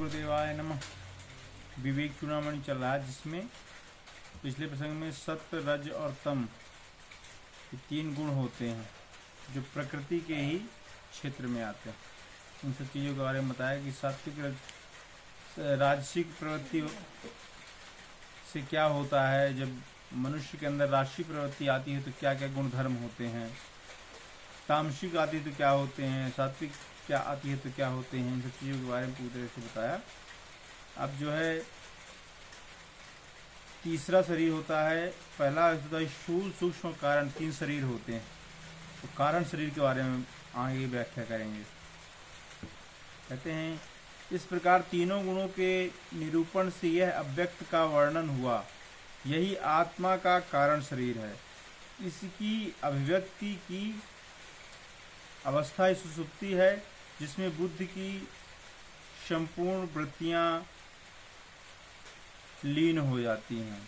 गुरुदेवाय नमः। विवेक चूड़ामणि चल रहा है, जिसमें पिछले प्रसंग में सत्य, रज और तम ये तीन गुण होते हैं जो प्रकृति के ही क्षेत्र में आते हैं। उन सब चीज़ों के बारे में बताया कि सात्विक राजसिक प्रवृत्ति से क्या होता है, जब मनुष्य के अंदर राजसिक प्रवृत्ति आती है तो क्या क्या गुण धर्म होते हैं, तामसिक आती है तो क्या होते हैं, सात्विक क्या आती है तो क्या होते हैं। इन सब चीज़ों के बारे में पूरी तरह से बताया। अब जो है तीसरा शरीर होता है, पहला होता है स्थूल, सूक्ष्म, कारण, तीन शरीर होते हैं। तो कारण शरीर के बारे में आगे व्याख्या करेंगे। कहते हैं इस प्रकार तीनों गुणों के निरूपण से यह अव्यक्त का वर्णन हुआ, यही आत्मा का कारण शरीर है। इसकी अभिव्यक्ति की अवस्था सुषुप्ति है, जिसमें बुद्धि की संपूर्ण वृत्तियां लीन हो जाती हैं।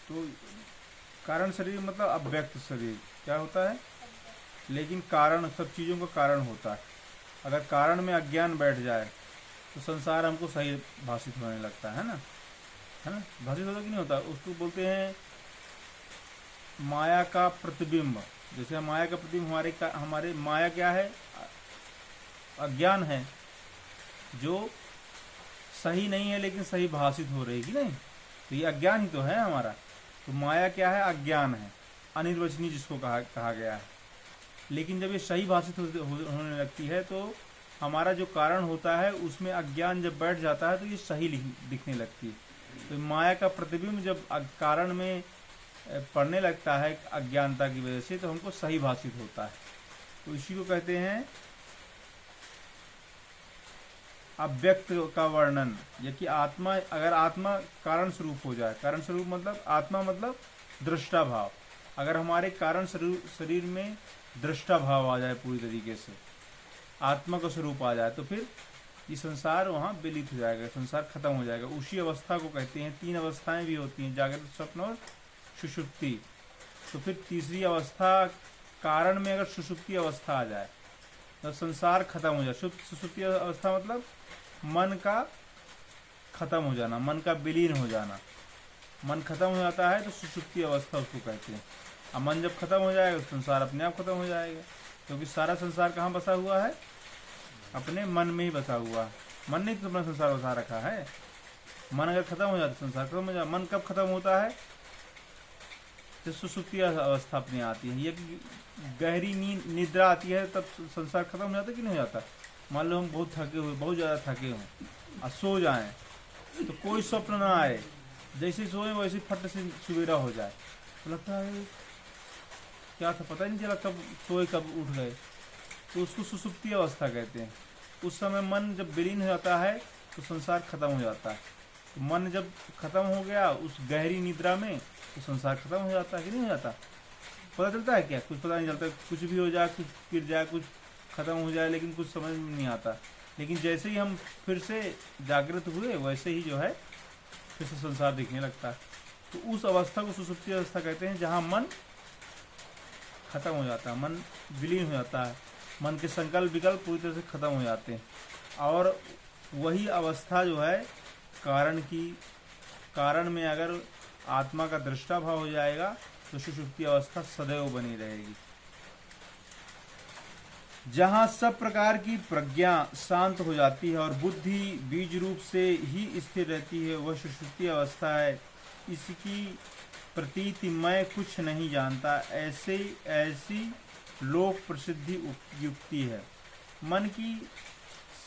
तो कारण शरीर मतलब अव्यक्त शरीर क्या होता है, लेकिन कारण सब चीज़ों का कारण होता है। अगर कारण में अज्ञान बैठ जाए तो संसार हमको सही भाषित होने लगता है ना, भाषित होता कि नहीं होता। उसको बोलते हैं माया का प्रतिबिंब। जैसे माया का प्रतिबिंब हमारे माया क्या है, अज्ञान है जो सही नहीं है लेकिन सही भाषित हो रही कि नहीं, तो ये अज्ञान ही तो है हमारा। तो माया क्या है, अज्ञान है, अनिर्वचनीय जिसको कहा गया है। लेकिन जब ये सही भाषित होने लगती है तो हमारा जो कारण होता है उसमें अज्ञान जब बैठ जाता है तो ये सही दिखने लगती है। तो माया का प्रतिबिंब जब कारण में पड़ने लगता है अज्ञानता की वजह से, तो हमको सही भाषित होता है। तो इसी को कहते हैं अव्यक्त का वर्णन। या कि आत्मा, अगर आत्मा कारण स्वरूप हो जाए, कारण स्वरूप मतलब आत्मा मतलब दृष्टा भाव, अगर हमारे कारण शरीर में दृष्टा भाव आ जाए, पूरी तरीके से आत्मा का स्वरूप आ जाए, तो फिर ये संसार वहाँ विलित हो जाएगा, संसार खत्म हो जाएगा। उसी अवस्था को कहते हैं, तीन अवस्थाएं भी होती हैं, जागृत, स्वप्न और सुषुप्ति। तो फिर तीसरी अवस्था कारण में अगर सुषुप्ति अवस्था आ जाए तो संसार खत्म हो जाए। सुषुप्ति अवस्था मतलब मन का खत्म हो जाना, मन का विलीन हो जाना। मन खत्म हो जाता है तो सुषुप्ति अवस्था उसको कहते हैं। अब मन जब खत्म हो जाएगा तो संसार अपने आप खत्म हो जाएगा, क्योंकि सारा संसार कहाँ बसा हुआ है, अपने मन में ही बसा हुआ है। मन ने तो अपना संसार बसा रखा है। मन अगर खत्म हो जाता तो संसार खत्म हो जाए। मन कब खत्म होता है, जब सुषुप्ति अवस्था अपने आती है, या गहरी नींद निद्रा आती है, तब संसार खत्म हो जाता कि नहीं हो जाता। मान लो हम बहुत थके हुए, बहुत ज़्यादा थके हों और सो जाएं, तो कोई स्वप्न ना आए, जैसे सोए वैसे फट से सवेरा हो जाए, तो लगता है क्या था, पता ही नहीं चला कब सोए कब उठ गए। तो उसको सुषुप्ति अवस्था कहते हैं। उस समय मन जब विलीन हो जाता है तो संसार खत्म हो जाता है। तो मन जब खत्म हो गया उस गहरी निद्रा में, तो संसार खत्म हो जाता है कि नहीं हो जाता। पता चलता है क्या, कुछ पता नहीं चलता, कुछ भी हो जाए, कुछ गिर जाए, कुछ खत्म हो जाए, लेकिन कुछ समझ में नहीं आता। लेकिन जैसे ही हम फिर से जागृत हुए वैसे ही जो है फिर से संसार दिखने लगता है। तो उस अवस्था को सुषुप्ति अवस्था कहते हैं, जहाँ मन खत्म हो जाता है, मन विलीन हो जाता है, मन के संकल्प विकल्प पूरी तरह से खत्म हो जाते हैं। और वही अवस्था जो है कारण में अगर आत्मा का दृष्टा भाव हो जाएगा तो सुषुप्ति अवस्था सदैव बनी रहेगी। जहाँ सब प्रकार की प्रज्ञा शांत हो जाती है और बुद्धि बीज रूप से ही स्थिर रहती है, वह सुषुप्ति अवस्था है। इसकी प्रतीति मैं कुछ नहीं जानता, ऐसी लोक प्रसिद्धि युक्ति है। मन की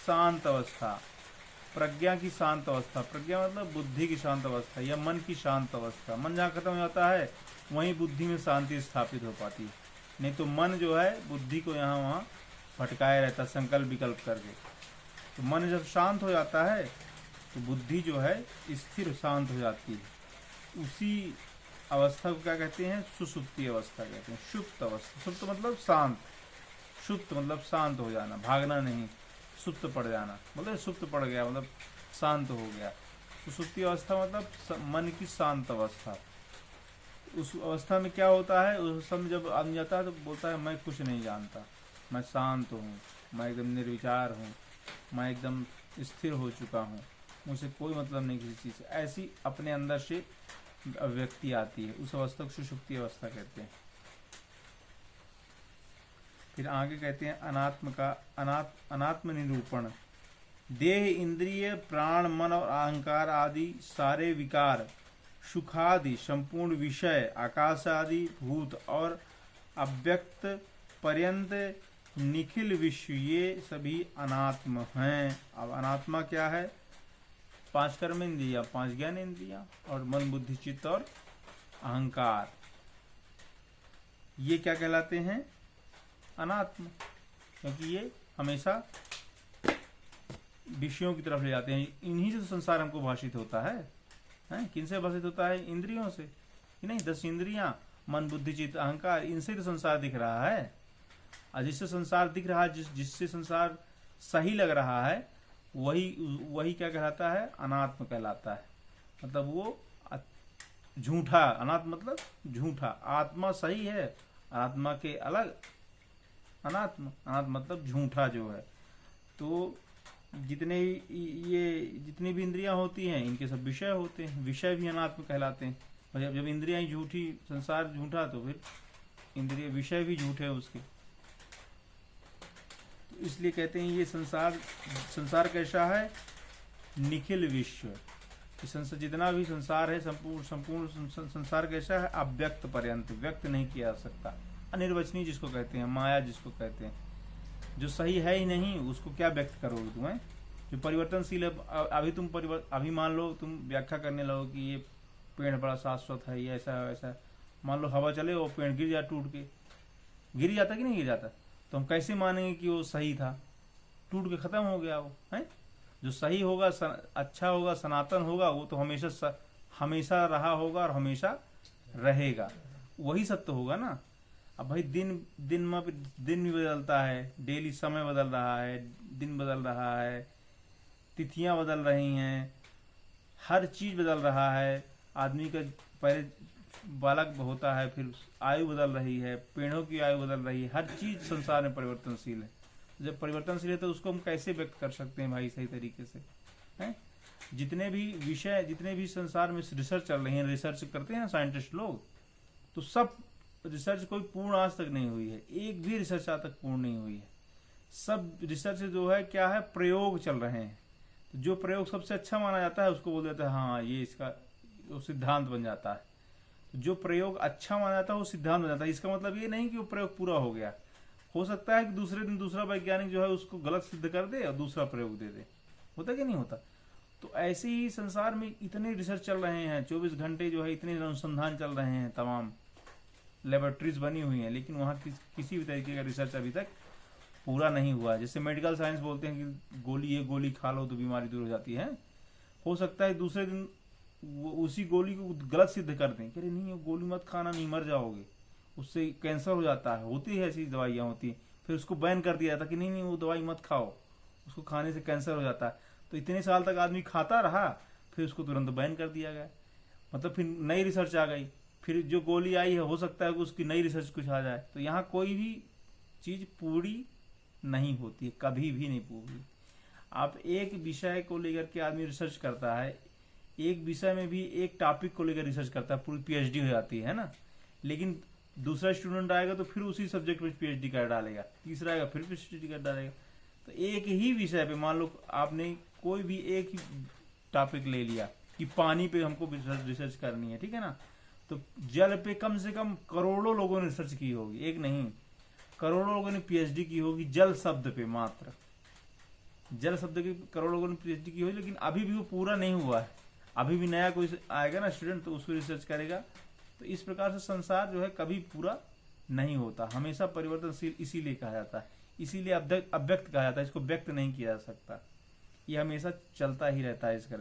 शांत अवस्था, प्रज्ञा की शांत अवस्था, प्रज्ञा मतलब बुद्धि की शांत अवस्था या मन की शांत अवस्था। मन जहाँ खत्म हो जाता है वहीं बुद्धि में शांति स्थापित हो पाती है। नहीं तो मन जो है बुद्धि को यहाँ वहाँ भटकाए रहता है संकल्प विकल्प करके। तो मन जब शांत हो जाता है तो बुद्धि जो है स्थिर शांत हो जाती है। उसी अवस्था को क्या कहते हैं, सुषुप्ति अवस्था कहते हैं, सुप्त अवस्था। सुप्त मतलब शांत, सुप्त मतलब शांत हो जाना, भागना नहीं, सुप्त पड़ जाना, मतलब सुप्त पड़ गया मतलब शांत हो गया। सुषुप्ति अवस्था मतलब मन की शांत अवस्था। उस अवस्था में क्या होता है, उस समय जब आदमी जाता है तो बोलता है मैं कुछ नहीं जानता। मैं शांत हूँ, मैं एकदम निर्विचार हूँ, मैं एकदम स्थिर हो चुका हूँ, मुझे कोई मतलब नहीं किसी चीज़ से, ऐसी अपने अंदर से अभिव्यक्ति आती है। उस अवस्था को सुषुप्ति अवस्था कहते हैं। फिर आगे कहते हैं अनात्म का अनात्म निरूपण। देह, इंद्रिय, प्राण, मन और अहंकार आदि सारे विकार, सुखादि संपूर्ण विषय, आकाश आदि भूत और अव्यक्त पर्यंत निखिल विश्व, ये सभी अनात्म हैं। अब अनात्मा क्या है? 5 कर्म इंद्रिया, 5 ज्ञान इंद्रिया और मन, बुद्धि, चित्त और अहंकार, ये क्या कहलाते हैं? अनात्म। क्योंकि ये हमेशा विषयों की तरफ ले जाते हैं। इन्हीं से तो संसार हमको भाषित होता है, किन से भाषित होता है? इंद्रियों से, कि नहीं? 10 इंद्रियां, मन, बुद्धि, चित्त, अहंकार, इनसे तो संसार दिख रहा है। और जिससे संसार दिख रहा है, जिससे संसार सही लग रहा है, वही क्या कहलाता है? अनात्म कहलाता है। मतलब वो झूठा, अनात्म मतलब झूठा। आत्मा सही है, आत्मा के अलग अनात्म, अनात्म मतलब झूठा जो है। तो जितनी भी इंद्रियां होती हैं, इनके सब विषय होते हैं, विषय भी अनात्म कहलाते हैं। और जब इंद्रियां ही झूठी, संसार झूठा, तो फिर इंद्रिय विषय भी झूठे हैं उसके। तो इसलिए कहते हैं ये संसार कैसा है? निखिल विश्व। संसार, जितना भी संसार है, संपूर्ण संसार कैसा है? अव्यक्त पर्यंत, व्यक्त नहीं किया जा सकता। अनिर्वचनीय जिसको कहते हैं, माया जिसको कहते हैं, जो सही है ही नहीं, उसको क्या व्यक्त करोगे तुम्हें? जो परिवर्तनशील है, अभी मान लो तुम व्याख्या करने लगो कि ये पेड़ बड़ा शाश्वत है, ये ऐसा वैसा। मान लो हवा चले, वो पेड़ गिर जाए, टूट के गिर जाता कि नहीं गिर जाता? तो हम कैसे मानेंगे कि वो सही था? टूट के खत्म हो गया वो, है। जो सही होगा, अच्छा होगा, सनातन होगा, वो तो हमेशा रहा होगा और हमेशा रहेगा, वही सत्य होगा ना। अब भाई दिन भी बदलता है, डेली समय बदल रहा है, दिन बदल रहा है, तिथियां बदल रही हैं, हर चीज बदल रहा है। आदमी का पहले बालक होता है, फिर आयु बदल रही है, पेड़ों की आयु बदल रही है, हर चीज संसार में परिवर्तनशील है। जब परिवर्तनशील है तो उसको हम कैसे व्यक्त कर सकते हैं भाई सही तरीके से, हैं? जितने भी विषय, जितने भी संसार में रिसर्च चल रही है, रिसर्च करते हैं साइंटिस्ट लोग, तो सब रिसर्च कोई पूर्ण आज तक नहीं हुई है, एक भी रिसर्च आज तक पूर्ण नहीं हुई है। सब रिसर्च जो है क्या है? प्रयोग चल रहे हैं। तो जो प्रयोग सबसे अच्छा माना जाता है उसको बोल देते हैं हाँ ये इसका सिद्धांत बन जाता है। तो जो प्रयोग अच्छा माना जाता है वो सिद्धांत बन जाता है। इसका मतलब ये नहीं कि वो प्रयोग पूरा हो गया। हो सकता है कि दूसरे दिन दूसरा वैज्ञानिक जो है उसको गलत सिद्ध कर दे और दूसरा प्रयोग दे दे। होता कि नहीं होता? तो ऐसे ही संसार में इतने रिसर्च चल रहे हैं, 24 घंटे जो है इतने अनुसंधान चल रहे हैं, तमाम लेबोरेटरीज बनी हुई हैं, लेकिन वहाँ किसी भी तरीके का रिसर्च अभी तक पूरा नहीं हुआ। जैसे मेडिकल साइंस बोलते हैं कि ये गोली खा लो तो बीमारी दूर हो जाती है। हो सकता है दूसरे दिन वो उसी गोली को गलत सिद्ध कर दें, कह रहे नहीं वो गोली मत खाना, नहीं मर जाओगे, उससे कैंसर हो जाता है। होती है ऐसी दवाइयाँ होती हैं, फिर उसको बैन कर दिया जाता कि नहीं वो दवाई मत खाओ, उसको खाने से कैंसर हो जाता है। तो इतने साल तक आदमी खाता रहा, फिर उसको तुरंत बैन कर दिया गया। मतलब फिर नई रिसर्च आ गई, फिर जो गोली आई है हो सकता है कि उसकी नई रिसर्च कुछ आ जाए। तो यहाँ कोई भी चीज पूरी नहीं होती है, कभी भी नहीं पूरी। आप एक विषय को लेकर के आदमी रिसर्च करता है, एक विषय में भी एक टॉपिक को लेकर रिसर्च करता है, पूरी पीएचडी हो जाती है ना। लेकिन दूसरा स्टूडेंट आएगा तो फिर उसी सब्जेक्ट में पीएचडी कर डालेगा, तीसरा आएगा फिर पीएचडी कर डालेगा। तो एक ही विषय पे मान लो आपने कोई भी एक ही टॉपिक ले लिया कि पानी पे हमको रिसर्च करनी है, ठीक है ना। तो जल पे कम से कम करोड़ों लोगों ने रिसर्च की होगी, एक नहीं करोड़ों लोगों ने पीएचडी की होगी जल शब्द पे, मात्र जल शब्द के करोड़ों लोगों ने पीएचडी की होगी। लेकिन अभी भी वो पूरा नहीं हुआ है। अभी भी नया कोई आएगा ना स्टूडेंट तो उसको रिसर्च करेगा। तो इस प्रकार से संसार जो है कभी पूरा नहीं होता, हमेशा परिवर्तनशील इसीलिए कहा जाता है, इसीलिए अव्यक्त कहा जाता है। इसको व्यक्त नहीं किया जा सकता, ये हमेशा चलता ही रहता है इसका।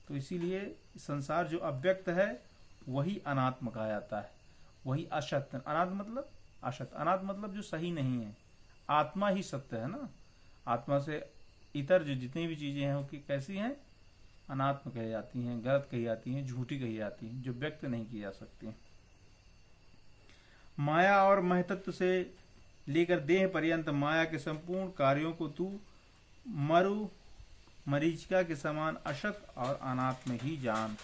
तो इसीलिए संसार जो अव्यक्त है वही अनात्म कहा जाता है, वही असत्य। अनात्म मतलब असत्य, अनात्म मतलब जो सही नहीं है। आत्मा ही सत्य है ना। आत्मा से इतर जो जितनी भी चीजें हैं वो कैसी हैं? अनात्म कही जाती हैं, गलत कही जाती हैं, झूठी कही जाती हैं, जो व्यक्त नहीं की जा सकती। माया और महतत्व से लेकर देह पर्यंत माया के संपूर्ण कार्यों को तू मरु मरीचिका के समान अशत और अनात्म ही जान।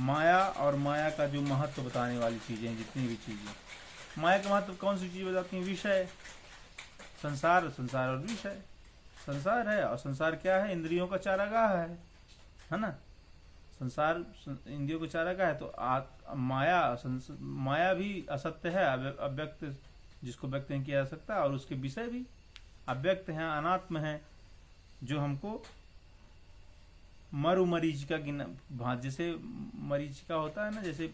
माया और माया का जो महत्व बताने वाली चीजें, जितनी भी चीजें, माया का महत्व कौन सी चीज बताती है? विषय, संसार, संसार और विषय। संसार है, और संसार क्या है? इंद्रियों का चारागाह है ना। संसार इंद्रियों का चारागाह है। तो माया भी असत्य है, अव्यक्त, जिसको व्यक्त नहीं किया जा सकता, और उसके विषय भी अव्यक्त हैं, अनात्म हैं, जो हमको मरु मरीचिका की भांति, जैसे मरीचिका होता है ना, जैसे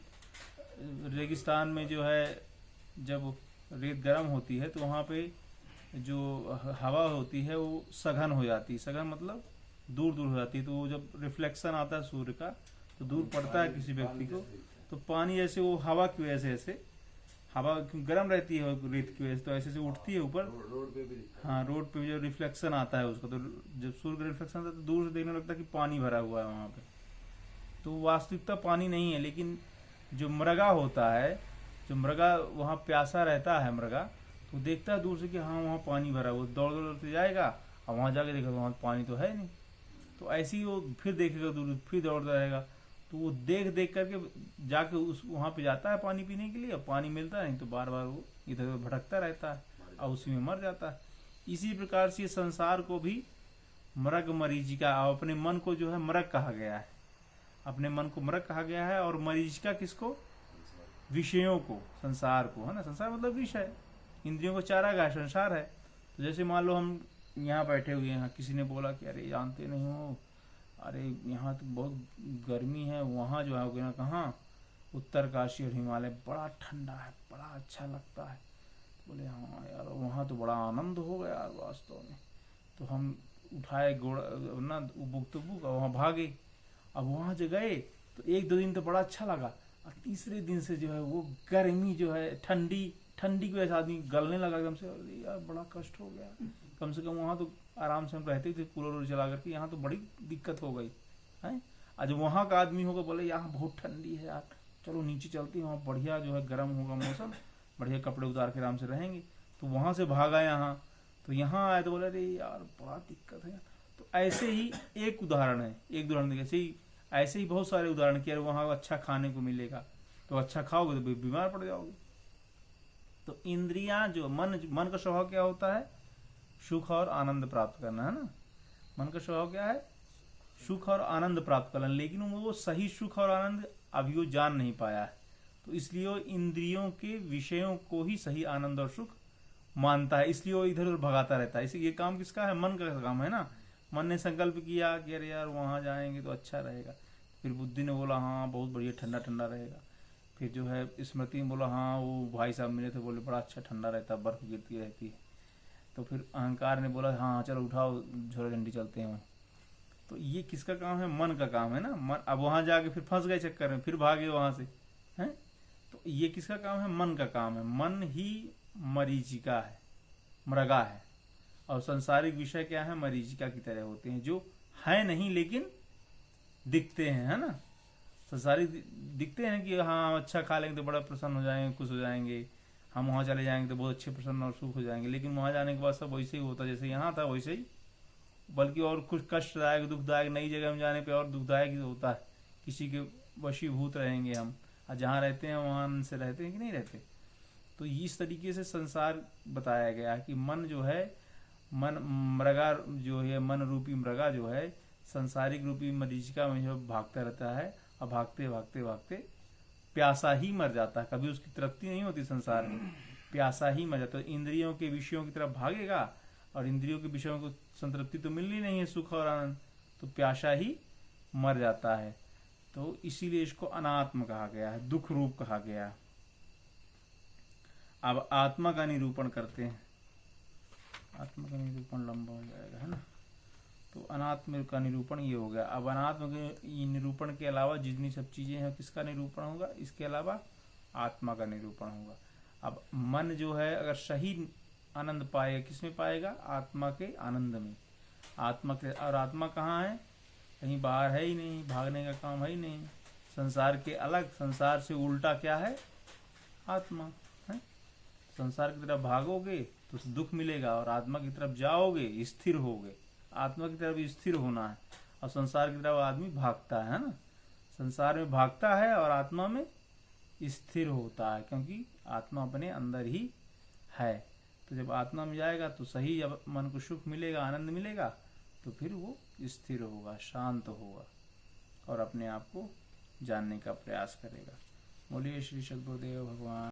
रेगिस्तान में जो है जब रेत गर्म होती है तो वहाँ पे जो हवा होती है वो सघन हो जाती है। सघन मतलब दूर दूर हो जाती है। तो वो जब रिफ्लेक्शन आता है सूर्य का तो दूर पड़ता है किसी व्यक्ति को, तो पानी ऐसे वो हवा की वजह से, ऐसे हवा गर्म रहती है रेत की वजह से, तो ऐसे उठती है ऊपर। हाँ, रोड पे जब रिफ्लेक्शन आता है उसका, तो जब सूर्य का रिफ्लेक्शन आता है तो दूर से देखने लगता है कि पानी भरा हुआ है वहाँ पे। तो वास्तविकता पानी नहीं है, लेकिन जो मृगा होता है, जो मृगा वहाँ प्यासा रहता है, मृगा तो देखता है दूर से कि हाँ वहाँ पानी भरा हुआ, दौड़ दौड़ते जाएगा और वहाँ जाके देखा वहाँ पानी तो है नहीं। तो ऐसे ही वो फिर देखेगा दूर, फिर दौड़ता रहेगा। तो वो देख देख करके जाके उस वहाँ पे जाता है पानी पीने के लिए, पानी मिलता नहीं तो बार बार वो इधर उधर भटकता रहता है और उसी में मर जाता है। इसी प्रकार से संसार को भी मृग मरीचिका, अपने मन को जो है मृग कहा गया है, अपने मन को मृग कहा गया है। और मरीचिका किसको? विषयों को, संसार को, है ना। संसार मतलब विषय, इंद्रियों को चारागाह संसार है। तो जैसे मान लो हम यहाँ बैठे हुए हैं, किसी ने बोला कि अरे जानते नहीं हो, अरे यहाँ तो बहुत गर्मी है, वहाँ जो है ना, कहाँ, उत्तरकाशी और हिमालय बड़ा ठंडा है, बड़ा अच्छा लगता है। बोले हाँ यार वहाँ तो बड़ा आनंद हो गया यार वास्तव में। तो हम उठाए घोड़ा ना, उबुक तुबुक, और वहाँ भागे। अब वहाँ जो गए तो एक दो दिन तो बड़ा अच्छा लगा, और तीसरे दिन से जो है वो गर्मी जो है, ठंडी की वजह से आदमी गलने लगा एकदम से। अरे यार बड़ा कष्ट हो गया। कम से कम वहाँ तो आराम से हम रहते थे कूलर चला करके, यहाँ तो बड़ी दिक्कत हो गई है। आज वहाँ का आदमी होगा बोले यहाँ बहुत ठंडी है यार, चलो नीचे चलते हैं, वहाँ बढ़िया जो है गर्म होगा मौसम, बढ़िया कपड़े उतार के आराम से रहेंगे। तो वहाँ से भागा यहाँ, तो यहाँ आए तो बोले अरे यार बड़ा दिक्कत है। तो ऐसे ही एक उदाहरण है, एक उदाहरण ऐसे ही बहुत सारे उदाहरण कि वहाँ अच्छा खाने को मिलेगा, तो अच्छा खाओगे तो बीमार पड़ जाओगे। तो इंद्रियां जो मन का स्वभाव क्या होता है? सुख और आनंद प्राप्त करना, है ना। मन का स्वभाव क्या है? सुख और आनंद प्राप्त करना, लेकिन वो सही सुख और आनंद अभी वो जान नहीं पाया है। तो इसलिए वो इंद्रियों के विषयों को ही सही आनंद और सुख मानता है, इसलिए वो इधर उधर भगाता रहता है। इसलिए ये काम किसका है? मन का काम है ना। मन ने संकल्प किया कि अरे यार वहां जाएंगे तो अच्छा रहेगा, फिर बुद्धि ने बोला हाँ बहुत बढ़िया ठंडा ठंडा रहेगा, फिर जो है स्मृति ने बोला हाँ वो भाई साहब मिले थे, बोले बड़ा अच्छा ठंडा रहता है, बर्फ गिरती रहती है। तो फिर अहंकार ने बोला हाँ चलो उठाओ झोला झंडी चलते हैं। तो ये किसका काम है? मन का काम है ना। मन अब वहां जाके फिर फंस गए चक्कर में, फिर भागे वहां से, हैं। तो ये किसका काम है? मन का काम है। मन ही मरीचिका है, मृगा है, और संसारिक विषय क्या है? मरीचिका की तरह होते हैं, जो है नहीं लेकिन दिखते हैं, है ना। संसारिक दिखते हैं कि हाँ अच्छा खा लेंगे तो बड़ा प्रसन्न हो जाएंगे, खुश हो जाएंगे, हम वहाँ चले जाएंगे तो बहुत अच्छे प्रसन्न और सुख हो जाएंगे। लेकिन वहाँ जाने के बाद सब वैसे ही होता जैसे यहाँ था वैसे ही, बल्कि और कुछ कष्टदायक दुखदायक, नई जगह में जाने पे और दुखदायक ही होता है। किसी के वशीभूत रहेंगे हम, और जहाँ रहते हैं वहाँ से रहते हैं कि नहीं रहते। तो इस तरीके से संसार बताया गया कि मन जो है, मन मृगा जो है, मन रूपी मृगा जो है संसारिक रूपी मरीचिका में जो भागता रहता है, और भागते भागते भागते प्यासा ही मर जाता है। कभी उसकी तृप्ति नहीं होती संसार में, प्यासा ही मर जाता है। इंद्रियों के विषयों की तरफ भागेगा, और इंद्रियों के विषयों को संतृप्ति तो मिलनी नहीं है, सुख और आनंद, तो प्यासा ही मर जाता है। तो इसीलिए इसको अनात्म कहा गया है, दुख रूप कहा गया है। अब आत्मा का निरूपण करते हैं। आत्मा का निरूपण लंबा हो जाएगा, है ना। तो अनात्म का निरूपण ये हो गया। अब अनात्म के निरूपण के अलावा जितनी सब चीजें हैं किसका निरूपण होगा? इसके अलावा आत्मा का निरूपण होगा। अब मन जो है अगर सही आनंद पाएगा, किसमें पाएगा? आत्मा के आनंद में। आत्मा के, और आत्मा कहाँ है? कहीं बाहर है ही नहीं, भागने का काम है ही नहीं, संसार के अलग, संसार से उल्टा क्या है? आत्मा है। संसार की तरफ भागोगे तो दुख मिलेगा, और आत्मा की तरफ जाओगे स्थिर होगे। आत्मा की तरफ स्थिर होना है, और संसार की तरफ आदमी भागता है ना, संसार में भागता है और आत्मा में स्थिर होता है, क्योंकि आत्मा अपने अंदर ही है। तो जब आत्मा में जाएगा तो सही, जब मन को सुख मिलेगा, आनंद मिलेगा, तो फिर वो स्थिर होगा, शांत होगा और अपने आप को जानने का प्रयास करेगा। बोलिए श्री सद्गुरुदेव भगवान।